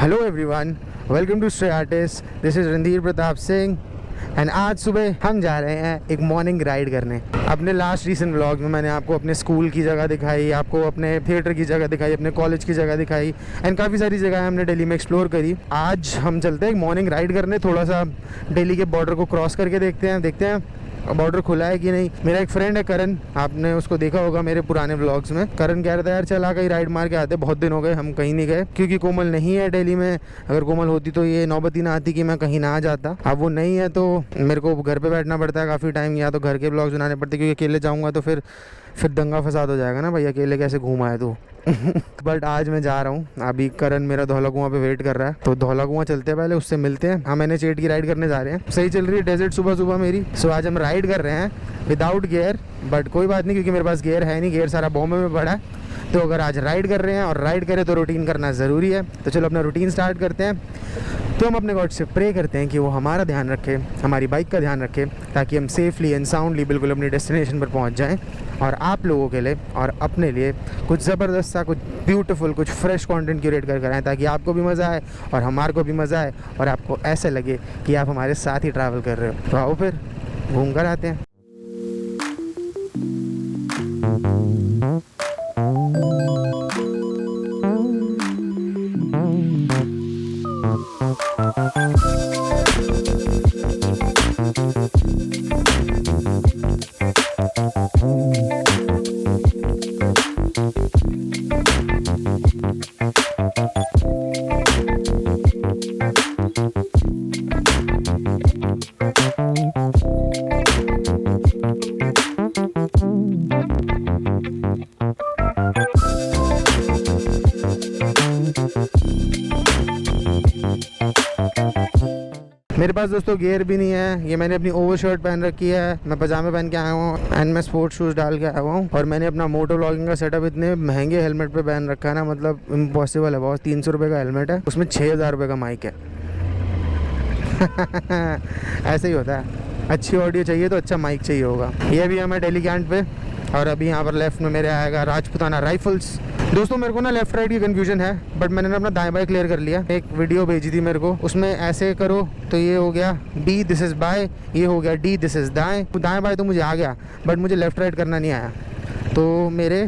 Hello everyone, welcome to stray artist. This is Randhir Pratap Singh and आज सुबह हम जा रहे हैं एक मॉर्निंग राइड करने। अपने लास्ट रीसेंट व्लॉग में मैंने आपको अपने स्कूल की जगह दिखाई, आपको अपने थिएटर की जगह दिखाई, अपने कॉलेज की जगह दिखाई एंड काफ़ी सारी जगह हमने दिल्ली में एक्सप्लोर करी। आज हम चलते हैं एक मॉर्निंग राइड करने, थोड़ा सा दिल्ली के बॉर्डर को क्रॉस करके देखते हैं बॉर्डर खुला है कि नहीं। मेरा एक फ्रेंड है करण, आपने उसको देखा होगा मेरे पुराने व्लॉग्स में। करण कह रहा था यार चला कहीं राइड मार के आते, बहुत दिन हो गए हम कहीं नहीं गए, क्योंकि कोमल नहीं है दिल्ली में। अगर कोमल होती तो ये नौबत ही ना आती कि मैं कहीं ना आ जाता। अब वो नहीं है तो मेरे को घर पे बैठना पड़ता है काफ़ी टाइम, या तो घर के व्लॉग्स बनाने पड़ते, क्योंकि अकेले जाऊँगा तो फिर दंगा फसाद हो जाएगा ना भाई, अकेले कैसे घूम आए तो। बट आज मैं जा रहा हूँ। अभी करण मेरा धौला कुआं पे वेट कर रहा है, तो धौला कुआं चलते हैं, पहले उससे मिलते हैं। हम NH8 की राइड करने जा रहे हैं। सही चल रही है डेजर्ट सुबह सुबह मेरी। सो आज हम राइड कर रहे हैं विदाउट गियर, बट कोई बात नहीं, क्योंकि मेरे पास गियर है नहीं, गियर सारा बॉम्बे में पड़ा है। तो अगर आज राइड कर रहे हैं और राइड करें तो रूटीन करना ज़रूरी है। तो चलो अपना रूटीन स्टार्ट करते हैं। तो हम अपने गॉड से प्रे करते हैं कि वो हमारा ध्यान रखे, हमारी बाइक का ध्यान रखे, ताकि हम सेफली एंड साउंडली बिल्कुल अपनी डेस्टिनेशन पर पहुंच जाएं और आप लोगों के लिए और अपने लिए कुछ ज़बरदस्त सा, कुछ ब्यूटीफुल, कुछ फ्रेश कंटेंट क्यूरेट कर आएँ, ताकि आपको भी मज़ा आए और हमारे को भी मज़ा आए और आपको ऐसे लगे कि आप हमारे साथ ही ट्रैवल कर रहे हो। तो आओ फिर घूम कर आते हैं। मेरे पास दोस्तों गियर भी नहीं है। ये मैंने अपनी ओवर शर्ट पहन रखी है, मैं पजामे पहन के आया हूँ एंड मैं स्पोर्ट्स शूज़ डाल के आया हुआ हूँ। और मैंने अपना मोटो व्लॉगिंग का सेटअप इतने महंगे हेलमेट पे पहन रखा है ना, मतलब इम्पॉसिबल है। बहुत 300 रुपये का हेलमेट है, उसमें 6000 रुपये का माइक है। ऐसे ही होता है, अच्छी ऑडियो चाहिए तो अच्छा माइक चाहिए होगा। ये भी हमें दिल्ली कैंट पे, और अभी यहाँ पर लेफ्ट में मेरे आएगा राजपुताना राइफल्स। दोस्तों मेरे को ना लेफ्ट राइट की कंफ्यूजन है, बट मैंने ना अपना दाएं बाएं क्लियर कर लिया। एक वीडियो भेजी थी मेरे को, उसमें ऐसे करो तो ये हो गया डी दिस इज़ बाय, ये हो गया डी दिस इज़ दाएं। दाएं बाएं तो मुझे आ गया, बट मुझे लेफ्ट राइट करना नहीं आया। तो मेरे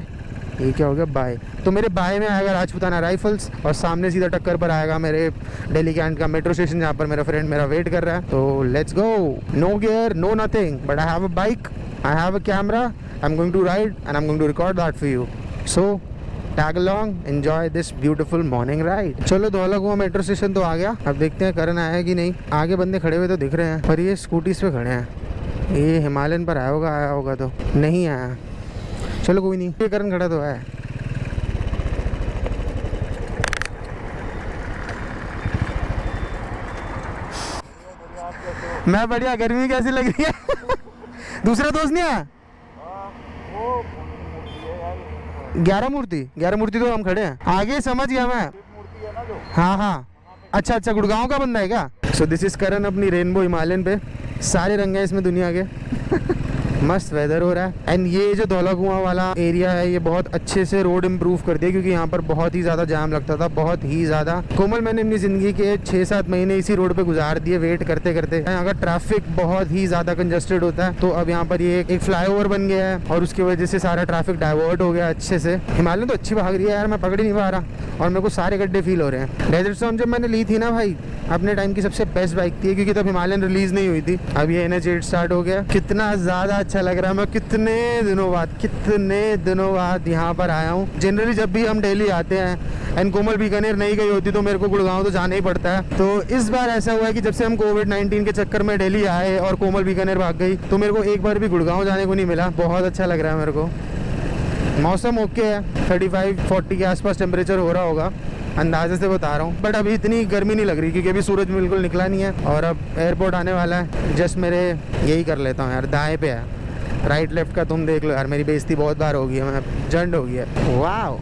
ये क्या हो गया बाय, तो मेरे बाय में आएगा राजपुताना राइफल्स और सामने सीधा टक्कर पर आएगा मेरे दिल्ली कैंट का मेट्रो स्टेशन, जहाँ पर मेरा फ्रेंड मेरा वेट कर रहा है। तो let's go. No gear, no nothing, but I have a bike, I have a camera, I am going to ride and I am going to record that for you. So tag along, enjoy this beautiful morning ride. चलो धौला कुआं metro station तो आ गया। अब देखते हैं करण आया कि नहीं। आगे बंदे खड़े हुए तो दिख रहे हैं, पर ये स्कूटीज पे खड़े हैं। ये हिमालयन पर आया होगा तो नहीं आया। चलो कोई नहीं, ये करण खड़ा तो है। मैं बढ़िया। गर्मी कैसी लग रही है? दूसरा दोस्त नहीं आया? 11 मूर्ति तो हम खड़े हैं आगे, समझ गया मैं। हाँ हाँ, अच्छा गुड़गांव का बंदा है क्या? सो दिस इज करण अपनी रेनबो हिमालयन पे। सारे रंग हैं इसमें दुनिया के। मस्त वेदर हो रहा है एंड ये जो धौला कुआं वाला एरिया है, ये बहुत अच्छे से रोड इम्प्रूव कर दिया, क्योंकि यहाँ पर बहुत ही ज़्यादा जाम लगता था, बहुत ही ज़्यादा। कोमल मैंने अपनी ज़िंदगी के 6-7 महीने इसी रोड पे गुजार दिए वेट करते करते। यहाँ का ट्रैफिक बहुत ही ज़्यादा कंजस्टेड होता है, तो अब यहाँ पर ये एक फ्लाईओवर बन गया है और उसकी वजह से सारा ट्रैफिक डाइवर्ट हो गया अच्छे से। हिमालयन तो अच्छी भाग रही है यार, मैं पकड़ ही नहीं पा रहा और मेरे को सारे गड्ढे फील हो रहे हैं। डेजर्ट स्टॉर्म जब मैंने ली थी ना भाई, अपने टाइम की सबसे बेस्ट बाइक थी, क्योंकि तब हिमालयन रिलीज नहीं हुई थी। अब ये NH8 स्टार्ट हो गया, कितना ज़्यादा अच्छा लग रहा है। मैं कितने दिनों बाद यहाँ पर आया हूँ। जनरली जब भी हम दिल्ली आते हैं एंड कोमल बीकानेर नहीं गई होती तो मेरे को गुड़गांव तो जाना ही पड़ता है। तो इस बार ऐसा हुआ है कि जब से हम कोविड-19 के चक्कर में दिल्ली आए और कोमल बीकानेर भाग गई, तो मेरे को एक बार भी गुड़गांव जाने को नहीं मिला। बहुत अच्छा लग रहा है मेरे को। मौसम ओके है, 35-40 के आसपास टेम्परेचर हो रहा होगा, अंदाजे से बता रहा हूँ। बट अभी इतनी गर्मी नहीं लग रही, क्योंकि अभी सूरज बिल्कुल निकला नहीं है और अब एयरपोर्ट आने वाला है। जस्ट मेरे यही कर लेता हूँ यार, दाएँ पे है, राइट लेफ्ट का तुम देख लो यार। मेरी बेइज्जती बहुत बार हो गई है, मैं जंड हो गया। Wow,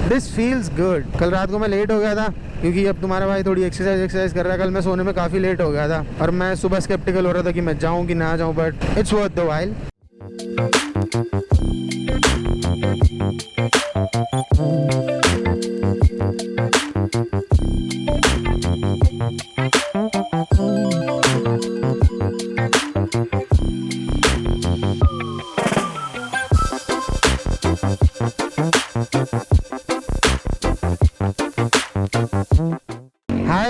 this feels good. कल रात को मैं लेट हो गया था, क्योंकि अब तुम्हारा भाई थोड़ी एक्सरसाइज कर रहा है। कल मैं सोने में काफ़ी लेट हो गया था और मैं सुबह स्केप्टिकल हो रहा था कि मैं जाऊँ कि ना जाऊँ, but it's worth the while. Hi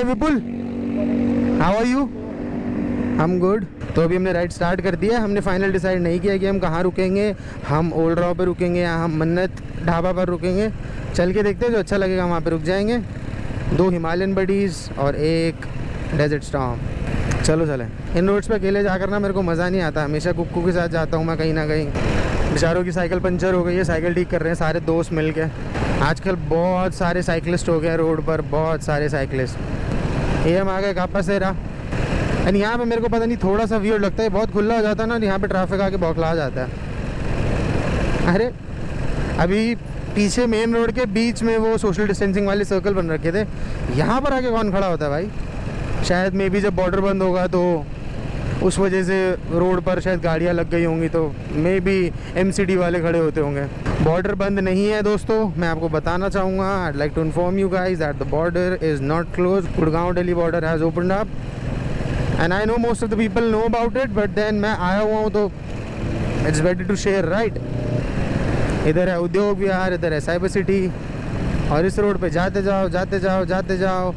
Vipul, how are you? हम गुड। तो अभी हमने राइड स्टार्ट कर दिया। हमने फाइनल डिसाइड नहीं किया कि हम कहाँ रुकेंगे, हम ओल्ड राव पे रुकेंगे या हम मन्नत ढाबा पर रुकेंगे। चल के देखते हैं, जो अच्छा लगेगा वहाँ पे रुक जाएंगे। 2 हिमालयन बडीज़ और 1 डेजर्ट स्टॉर्म। चलो चलें। इन रोड्स पे अकेले जाकर ना मेरे को मज़ा नहीं आता, हमेशा कुक्कू के साथ जाता हूँ मैं कहीं ना कहीं। बेचारों की साइकिल पंचर हो गई है, साइकिल ठीक कर रहे हैं सारे दोस्त मिल के। आजकल बहुत सारे साइकिलिस्ट हो गए रोड पर, बहुत सारे साइकिलिस्ट। ये हम आ गए कापासेरा। एंड यहाँ पे मेरे को पता नहीं थोड़ा सा वियर्ड लगता है, बहुत खुला हो जाता है ना, यहाँ पे ट्रैफिक आके बौखला जाता है। अरे अभी पीछे मेन रोड के बीच में वो सोशल डिस्टेंसिंग वाले सर्कल बन रखे थे, यहाँ पर आके कौन खड़ा होता है भाई? शायद मे बी जब बॉर्डर बंद होगा तो उस वजह से रोड पर शायद गाड़ियाँ लग गई होंगी, तो मे बी MCD वाले खड़े होते होंगे। बॉर्डर बंद नहीं है दोस्तों, मैं आपको बताना चाहूँगा। I'd like to inform you guys that the border is not closed. Gurgaon Delhi border has opened up and I know most of the people know about it, but then मैं आया हुआ हूँ तो it's better to share, right? इधर है उद्योग विहार, इधर है साइबर सिटी, और इस रोड पे जाते जाओ जाते जाओ जाते जाओ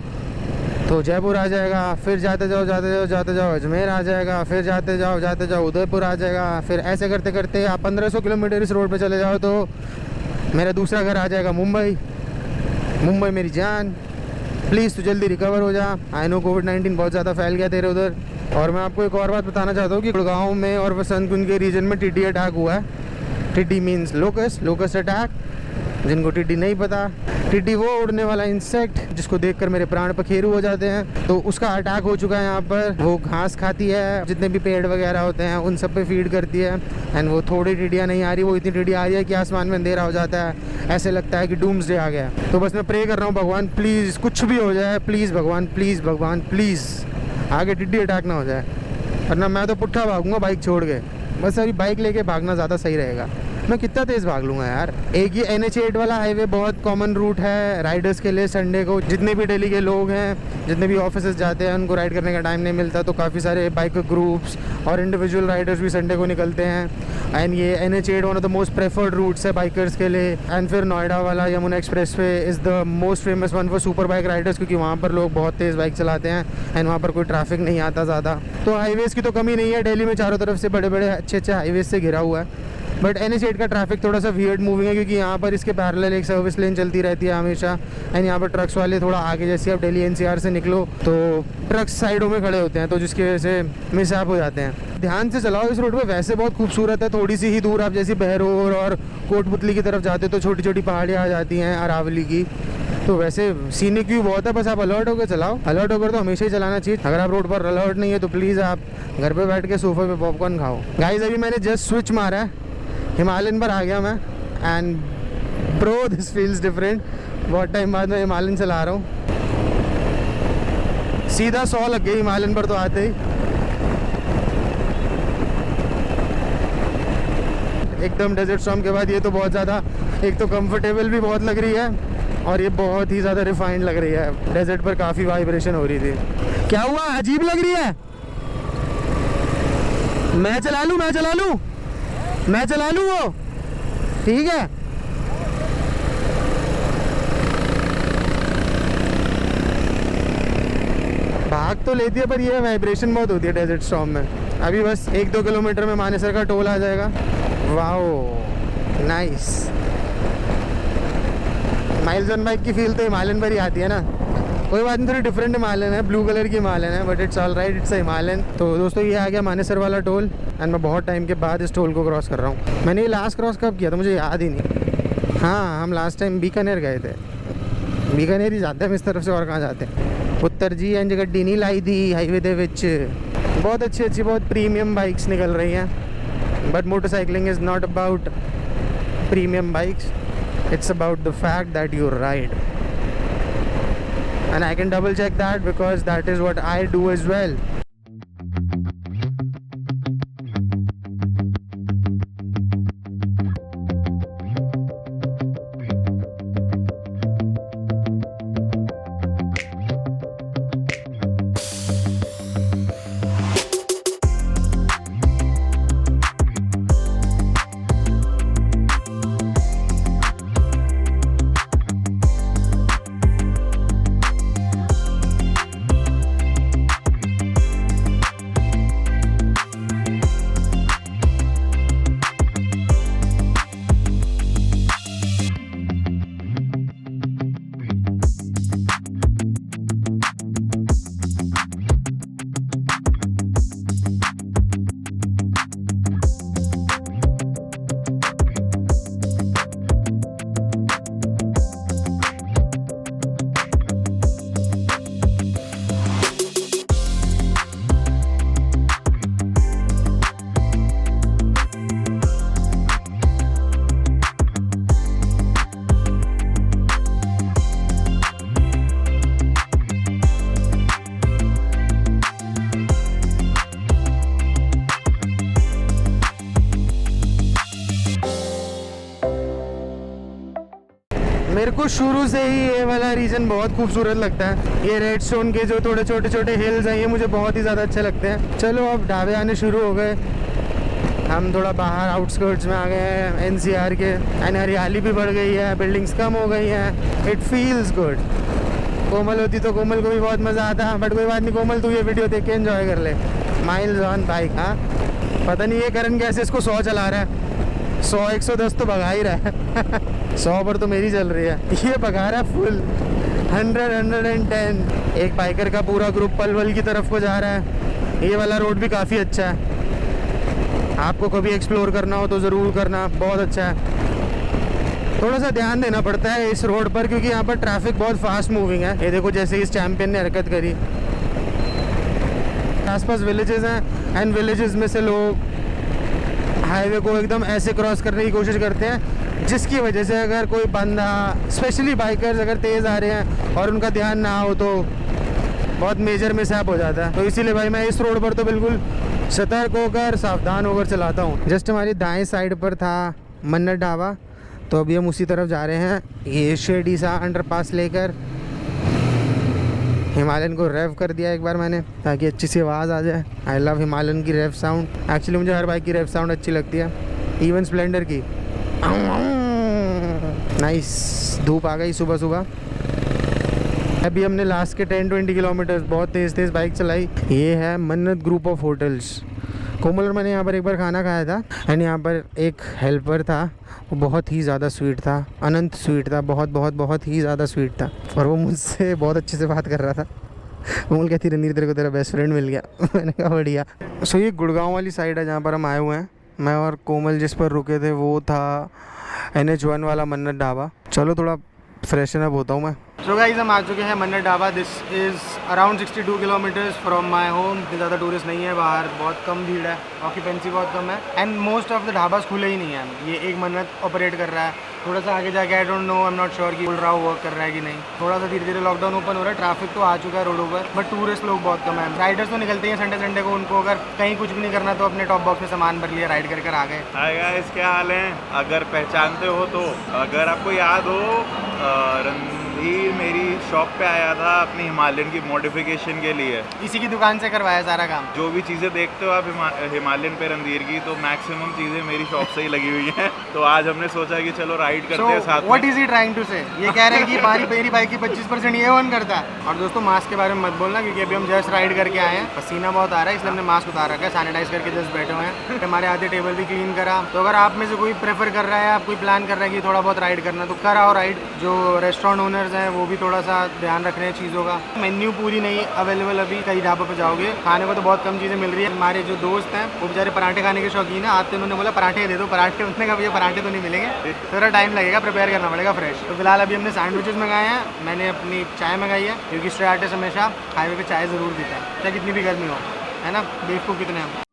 तो जयपुर आ जाएगा, फिर जाते जाओ जाते जाओ जाते जाओ अजमेर आ जाएगा, फिर जाते जाओ उदयपुर आ जाएगा। फिर ऐसे करते करते आप 1500 किलोमीटर इस रोड पे चले जाओ तो मेरा दूसरा घर आ जाएगा मुंबई। मुंबई मेरी जान, प्लीज़ तू जल्दी रिकवर हो जा। आई नो कोविड-19 बहुत ज़्यादा फैल गया तेरे उधर। और मैं आपको एक और बात बताना चाहता हूँ कि गुड़गांव में और वसंत कुंज के रीजन में टिड्डी अटैक हुआ है। टिड्डी मीन्स लोकस्ट अटैक। जिनको टिड्डी नहीं पता, टिड्डी वो उड़ने वाला इंसेक्ट जिसको देखकर मेरे प्राण पखेरु हो जाते हैं, तो उसका अटैक हो चुका है यहाँ पर। वो घास खाती है, जितने भी पेड़ वगैरह होते हैं उन सब पे फीड करती है। एंड वो थोड़ी टिड्डियाँ नहीं आ रही, वो इतनी टिड्डी आ रही है कि आसमान में अंधेरा हो जाता है, ऐसे लगता है कि डूम्सडे आ गया। तो बस मैं प्रे कर रहा हूँ, भगवान प्लीज़ कुछ भी हो जाए, प्लीज़ भगवान प्लीज़ आगे टिड्डी अटैक ना हो जाए, वरना मैं तो पुट्ठा भागूंगा बाइक छोड़ के। बस अभी बाइक लेके भागना ज़्यादा सही रहेगा। मैं कितना तेज़ भाग लूँगा यार। एक ये NH8 वाला हाईवे बहुत कॉमन रूट है राइडर्स के लिए। संडे को जितने भी दिल्ली के लोग हैं, जितने भी ऑफिसेस जाते हैं, उनको राइड करने का टाइम नहीं मिलता, तो काफ़ी सारे बाइक ग्रुप्स और इंडिविजुअल राइडर्स भी संडे को निकलते हैं। एंड ये NH8 one of the most preferred routes है बाइकर्स के लिए। एंड फिर नोएडा वाला Yamuna expressway is the most famous one for super bike riders, क्योंकि वहाँ पर लोग बहुत तेज़ बाइक चलाते हैं एंड वहाँ पर कोई ट्रैफिक नहीं आता ज़्यादा। तो हाईवेज़ की तो कमी नहीं है, दिल्ली में चारों तरफ से बड़े बड़े अच्छे अच्छे हाईवेज़ से घिरा हुआ है। बट NH8 का ट्रैफिक थोड़ा सा वियर्ड मूविंग है, क्योंकि यहाँ पर इसके पैरेलल एक सर्विस लेन चलती रहती है हमेशा। एंड यहाँ पर ट्रक्स वाले थोड़ा आगे, जैसे आप दिल्ली NCR से निकलो तो ट्रक्स साइडों में खड़े होते हैं, तो जिसकी वजह से मिसहैप हो जाते हैं। ध्यान से चलाओ इस रोड पे, वैसे बहुत खूबसूरत है। थोड़ी सी ही दूर आप जैसे बहरोर और कोटपुतली की तरफ जाते तो छोटी छोटी पहाड़ियाँ आ जाती हैं अरावली की, तो वैसे सीनिक व्यू बहुत है। बस आप अलर्ट होकर चलाओ, अलर्ट होकर तो हमेशा ही चलाना चाहिए। अगर आप रोड पर अलर्ट नहीं है तो प्लीज़ आप घर पे बैठ के सोफे पे पॉपकॉर्न खाओ। गाइस अभी मैंने जस्ट स्विच मारा है, हिमालयन पर आ गया मैं। And bro this feels different. बहुत टाइम बाद मैं हिमालयन चला रहा हूँ। सीधा 100 लग गई हिमालयन पर तो आते ही। एकदम डेजर्ट स्टॉर्म के बाद ये तो बहुत ज़्यादा, एक तो कंफर्टेबल भी बहुत लग रही है और ये बहुत ही ज़्यादा रिफाइंड लग रही है। डेजर्ट पर काफ़ी वाइब्रेशन हो रही थी। क्या हुआ, अजीब लग रही है? मैं चला लूँ वो, ठीक है। भाग तो लेती है पर ये वाइब्रेशन बहुत होती है डेजर्ट स्टॉर्म में। अभी बस 1-2 किलोमीटर में मानेसर का टोल आ जाएगा। Wow nice. Miles on bike की फील तो हिमालयन पर ही आती है ना। कोई बात नहीं, थोड़ी डिफरेंट हिमालयन है, ब्लू कलर की हिमालयन है, but it's all right, it's Himalayan. तो दोस्तों ये आ गया मानेसर वाला टोल एंड मैं बहुत टाइम के बाद इस टोल को क्रॉस कर रहा हूँ। मैंने ये लास्ट क्रॉस कब किया था मुझे याद ही नहीं। हाँ, हम लास्ट टाइम बीकानेर गए थे। बीकानेर ही जाते हैं हम इस तरफ से, और कहाँ जाते हैं। पुत्र जी इंज गड्डी नहीं लाई थी हाईवे दे विच। बहुत अच्छी बहुत प्रीमियम बाइक्स निकल रही हैं। But motorcycling is not about premium bikes, it's about the fact that you ride, and I can double check that because that is what I do as well. को शुरू से ही ये वाला रीजन बहुत खूबसूरत लगता है। ये रेडस्टोन के जो थोड़े छोटे छोटे हिल्स हैं ये मुझे बहुत ही ज़्यादा अच्छे लगते हैं। चलो अब ढाबे आने शुरू हो गए, हम थोड़ा बाहर आउटस्कर्ट्स में आ गए हैं NCR के, एंड हरियाली भी बढ़ गई है, बिल्डिंग्स कम हो गई हैं, इट फील्स गुड। कोमल होती तो कोमल को भी बहुत मज़ा आता, बट कोई बात नहीं कोमल, तू ये वीडियो देख के एंजॉय कर ले। Miles on bike. हाँ पता नहीं ये करण कैसे इसको 100 चला रहा है, 100-110 तो भगा ही रहा है 100 पर तो मेरी चल रही है, ये भगा रहा है फुल 100-110। एक बाइकर का पूरा ग्रुप पलवल की तरफ को जा रहा है। ये वाला रोड भी काफ़ी अच्छा है, आपको कभी एक्सप्लोर करना हो तो ज़रूर करना, बहुत अच्छा है। थोड़ा सा ध्यान देना पड़ता है इस रोड पर क्योंकि यहाँ पर ट्रैफिक बहुत फास्ट मूविंग है। ये देखो जैसे इस चैंपियन ने हरकत करी, आसपास विलेजेस हैं एंड विलेजेस में से लोग हाईवे को एकदम ऐसे क्रॉस करने की कोशिश करते हैं जिसकी वजह से अगर कोई बंदा, स्पेशली बाइकर्स अगर तेज़ आ रहे हैं और उनका ध्यान ना हो तो बहुत मेजर मिसहैप हो जाता है। तो इसीलिए भाई मैं इस रोड पर तो बिल्कुल सतर्क होकर सावधान होकर चलाता हूँ। जस्ट हमारी दाएं साइड पर था मन्नत ढाबा, तो अभी हम उसी तरफ जा रहे हैं। ये शेडी सा अंडरपास लेकर हिमालयन को रेव कर दिया एक बार मैंने ताकि अच्छी सी आवाज़ आ जाए। आई लव हिमालयन की रेव साउंड, एक्चुअली मुझे हर बाइक की रेव साउंड अच्छी लगती है, इवन स्प्लेंडर की। नाइस। धूप आ गई सुबह सुबह। अभी हमने लास्ट के 10-20 किलोमीटर बहुत तेज़ तेज़ बाइक चलाई। ये है मन्नत ग्रुप ऑफ होटल्स। कोमल और मैंने यहाँ पर एक बार खाना खाया था एंड यहाँ पर एक हेल्पर था, वो बहुत ही ज़्यादा स्वीट था, अनंत स्वीट था, बहुत बहुत बहुत ही ज़्यादा स्वीट था। और वो मुझसे बहुत अच्छे से बात कर रहा था। कोमल कहती रणवीर तेरे को तेरा बेस्ट फ्रेंड मिल गया मैंने कहा बढ़िया। सो ये गुड़गांव वाली साइड है जहाँ पर हम आए हुए हैं। मैं और कोमल जिस पर रुके थे वो था NH1 वाला मन्नत ढाबा। चलो थोड़ा फ्रेशन अप होता हूँ मैं। सो गाइस हम आ चुके हैं मन्नत dhaba. This is around 62 kilometres from my home. इतनी ज़्यादा टूरिस्ट नहीं है, बाहर बहुत कम भीड़ है, ऑक्यूपेंसी बहुत कम है and most of the dhabas खुले ही नहीं है। ये एक मन्नत ऑपरेट कर रहा है, थोड़ा सा आगे जाके I don't know, I am not sure कि खुल रहा हो, वर्क कर रहा है कि नहीं। थोड़ा सा धीरे धीरे लॉकडाउन ओपन हो रहा है, ट्रैफिक तो आ चुका है रोडों पर, बट टूरिस्ट लोग बहुत कम है। राइडर्स तो निकलते हैं संडे को, उनको अगर कहीं कुछ भी नहीं करना तो अपने टॉप बॉक्स में सामान भर लिया, राइड कर आ गए। हाय गाइस, क्या हाल है? अगर पहचानते हो तो, अगर आपको याद हो रणधीर मेरी शॉप पे आया था अपनी हिमालयन की मॉडिफिकेशन के लिए, इसी की दुकान से करवाया सारा काम। जो भी चीज़ें देखते हो आप हिमालयन पे रणधीर की, तो मैक्सिमम चीज़ें मेरी शॉप से ही लगी हुई हैं। तो आज हमने सोचा कि चलो राइड करते हैं साथ में। What is he trying to say? ये कह रहे हैं कि मेरी बाइक की 25% ये ऑन करता है। और दोस्तों मास्क के बारे में मत बोलना क्योंकि अभी हम जस्ट राइड करके आए हैं, पसीना बहुत आ रहा है इसलिए हमने मास्क उतार रखा है, सैनिटाइज करके जस्ट बैठे हुए हैं। हमारे आधे टेबल भी क्लीन करा। तो अगर आप में से कोई प्रेफर कर रहा है, आप कोई प्लान कर रहे हैं कि थोड़ा बहुत राइड करना, तो कराओ राइड। जो रेस्टोरेंट ओनर्स हैं वो भी थोड़ा सा ध्यान रख रहे हैं चीज़ों का। मेन्यू पूरी नहीं अवेलेबल अभी, कई ढाबों पे जाओगे खाने को तो बहुत कम चीज़ें मिल रही है। हमारे जो दोस्त हैं वो बेचारे पराठे खाने के शौकीन है, आते उन्होंने बोला पराठे दे दो, पराठे, उतने का भैया पराठे तो नहीं मिलेंगे, थोड़ा टाइम लगेगा, प्रिपेयर करना पड़ेगा फ्रेश। तो फिलहाल अभी हमने सैंडविचेस मंगाए हैं, मैंने अपनी चाय मंगाई है क्योंकि स्ट्रीट आर्टिस्ट हमेशा हाईवे पे चाय ज़रूर पीता है, चाहे कितनी भी गर्मी हो, है ना। बेवकूफ़ कितने हम।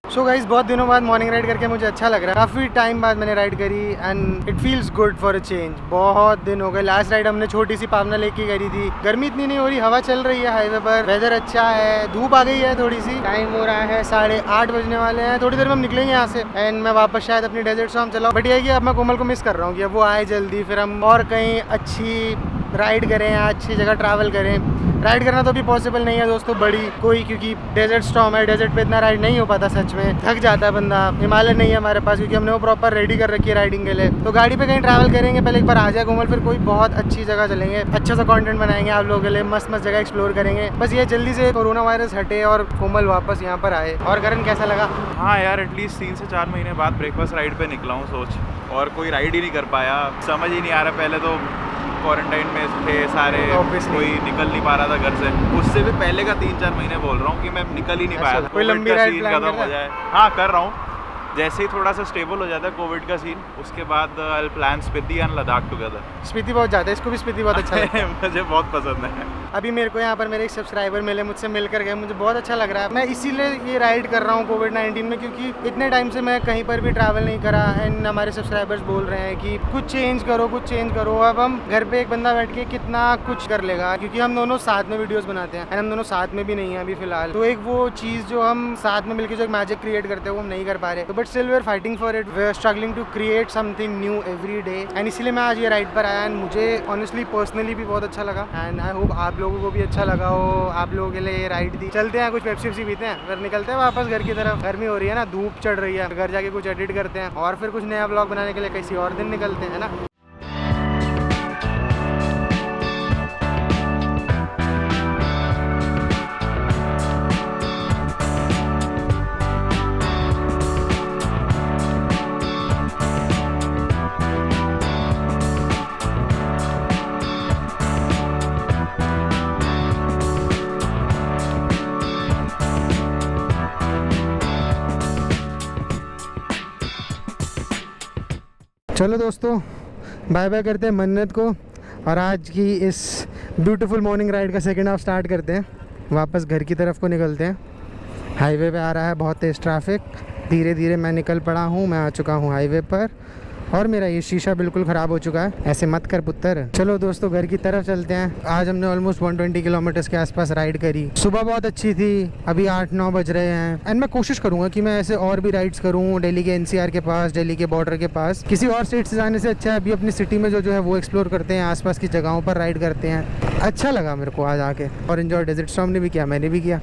सो गाइस बहुत दिनों बाद मॉर्निंग राइड करके मुझे अच्छा लग रहा है। काफ़ी टाइम बाद मैंने राइड करी and it feels good for a change. बहुत दिन हो गए, लास्ट राइड हमने छोटी सी पावना लेक की करी थी। गर्मी इतनी नहीं हो रही, हवा चल रही है हाईवे पर, वेदर अच्छा है, धूप आ गई है थोड़ी सी, टाइम हो रहा है 8:30 बजने वाले हैं। थोड़ी देर में हम निकलेंगे यहाँ से एंड मैं वापस शायद अपनी डेजर्ट से हम चलाऊँ। बट ये है कि अब मैं कोमल को मिस कर रहा हूँ कि अब वो आए जल्दी, फिर हम और कहीं अच्छी राइड करें, अच्छी जगह ट्रैवल करें। राइड करना तो अभी पॉसिबल नहीं है दोस्तों बड़ी कोई, क्योंकि डेजर्ट स्टॉर्म है, डेजर्ट पे इतना राइड नहीं हो पाता, सच में थक जाता है बंदा। हिमालय नहीं है हमारे पास क्योंकि हमने वो प्रॉपर रेडी कर रखी है राइडिंग के लिए। तो गाड़ी पे कहीं ट्रैवल करेंगे, पहले एक बार आ जाए कोमल, फिर कोई बहुत अच्छी जगह चलेंगे, अच्छा सा कंटेंट बनाएंगे आप लोगों के लिए, मस्त मस्त जगह एक्सप्लोर करेंगे। बस ये जल्दी से कोरोना वायरस हटे और कोमल वापस यहाँ पर आए। और करण कैसा लगा? हाँ यार, एटलीस्ट 3 से 4 महीने बाद ब्रेकफास्ट राइड पे निकला हूँ सोच, और कोई राइड ही नहीं कर पाया, समझ ही नहीं आ रहा। पहले तो क्वारंटाइन में थे सारे, कोई निकल नहीं पा रहा था घर से। उससे भी पहले का 3-4 महीने बोल रहा हूँ कि मैं निकल ही नहीं पाया था। कोई लंबी राइड प्लान खत्म हो जाए, हाँ कर रहा हूँ। जैसे ही थोड़ा सा स्टेबल हो जाता है कोविड का सीन, उसके बाद I plan Spiti and Ladakh together. Spiti बहुत जाता है, इसको भी स्पीति बहुत अच्छा लगता है मुझे बहुत पसंद है। अभी मेरे को यहाँ पर मेरे एक सब्सक्राइबर मिले, मुझसे मिलकर गए, मुझे बहुत अच्छा लग रहा है। मैं इसीलिए ये राइड कर रहा हूँ कोविड-19 में, क्योंकि इतने टाइम से मैं कहीं पर भी ट्रैवल नहीं करा। एंड हमारे सब्सक्राइबर्स बोल रहे हैं कि कुछ चेंज करो, कुछ चेंज करो। अब हम घर पे एक बंदा बैठ के कितना कुछ कर लेगा, क्योंकि हम दोनों साथ में वीडियोस बनाते हैं एंड हम दोनों साथ में भी नहीं है अभी फिलहाल। तो एक वो चीज़ जो हम साथ में मिलकर जो एक मैजिक क्रिएट करते हैं वो हम नहीं कर पा रहे। तो but still we are fighting for it, we are struggling to create something new every day. And इसीलिए मैं आज ये राइड पर आया एंड मुझे ऑनेस्टली पर्सनली भी बहुत अच्छा लगा एंड आई होप आप लोगों को भी अच्छा लगा हो। आप लोगों के लिए ये राइड दी। चलते हैं, कुछ पेप्सी वेप्सी पीते हैं, फिर निकलते हैं वापस घर की तरफ। गर्मी हो रही है ना, धूप चढ़ रही है, घर जाके कुछ एडिट करते हैं और फिर कुछ नया ब्लॉग बनाने के लिए किसी और दिन निकलते हैं, है ना। चलो दोस्तों, बाय बाय करते हैं मन्नत को और आज की इस ब्यूटीफुल मॉर्निंग राइड का सेकंड हाफ स्टार्ट करते हैं। वापस घर की तरफ को निकलते हैं। हाईवे पे आ रहा है बहुत तेज़ ट्रैफिक। धीरे धीरे मैं निकल पड़ा हूँ, मैं आ चुका हूँ हाईवे पर और मेरा ये शीशा बिल्कुल ख़राब हो चुका है। ऐसे मत कर पुत्र। चलो दोस्तों, घर की तरफ चलते हैं। आज हमने ऑलमोस्ट 120 किलोमीटर्स के आसपास राइड करी। सुबह बहुत अच्छी थी, अभी 8-9 बज रहे हैं एंड मैं कोशिश करूँगा कि मैं ऐसे और भी राइड्स करूँ दिल्ली के NCR के पास, दिल्ली के बॉर्डर के पास। किसी और स्टेट से जाने से अच्छा है अभी अपनी सिटी में जो है वो एक्सप्लोर करते हैं, आसपास की जगहों पर राइड करते हैं। अच्छा लगा मेरे को आज आके और इन्जॉय डेजर्ट स्टॉर्म ने भी किया, मैंने भी किया।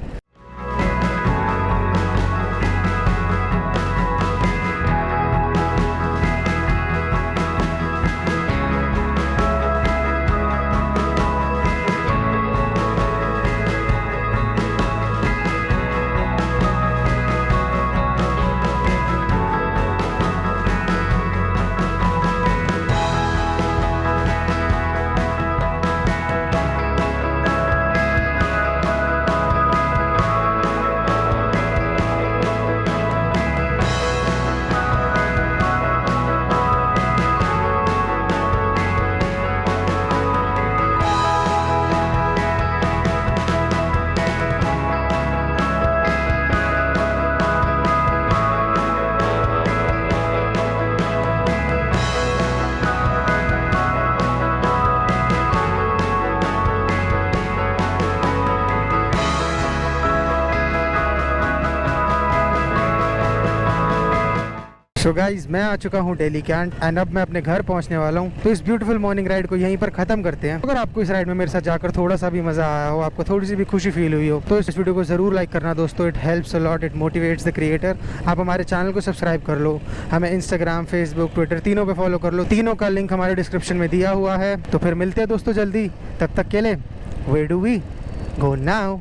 सो गाइज, मैं आ चुका हूँ दिल्ली कैंट एंड अब मैं अपने घर पहुँचने वाला हूँ। तो इस ब्यूटीफुल मॉर्निंग राइड को यहीं पर ख़त्म करते हैं। अगर आपको इस राइड में मेरे साथ जाकर थोड़ा सा भी मज़ा आया हो, आपको थोड़ी सी भी खुशी फील हुई हो, तो इस वीडियो को ज़रूर लाइक करना दोस्तों। It helps a lot, it motivates the creator. आप हमारे चैनल को सब्सक्राइब कर लो, हमें इंस्टाग्राम, फेसबुक, ट्विटर तीनों पर फॉलो कर लो। तीनों का लिंक हमारे डिस्क्रिप्शन में दिया हुआ है। तो फिर मिलते हैं दोस्तों जल्दी, तब तक के लिए where do we go now.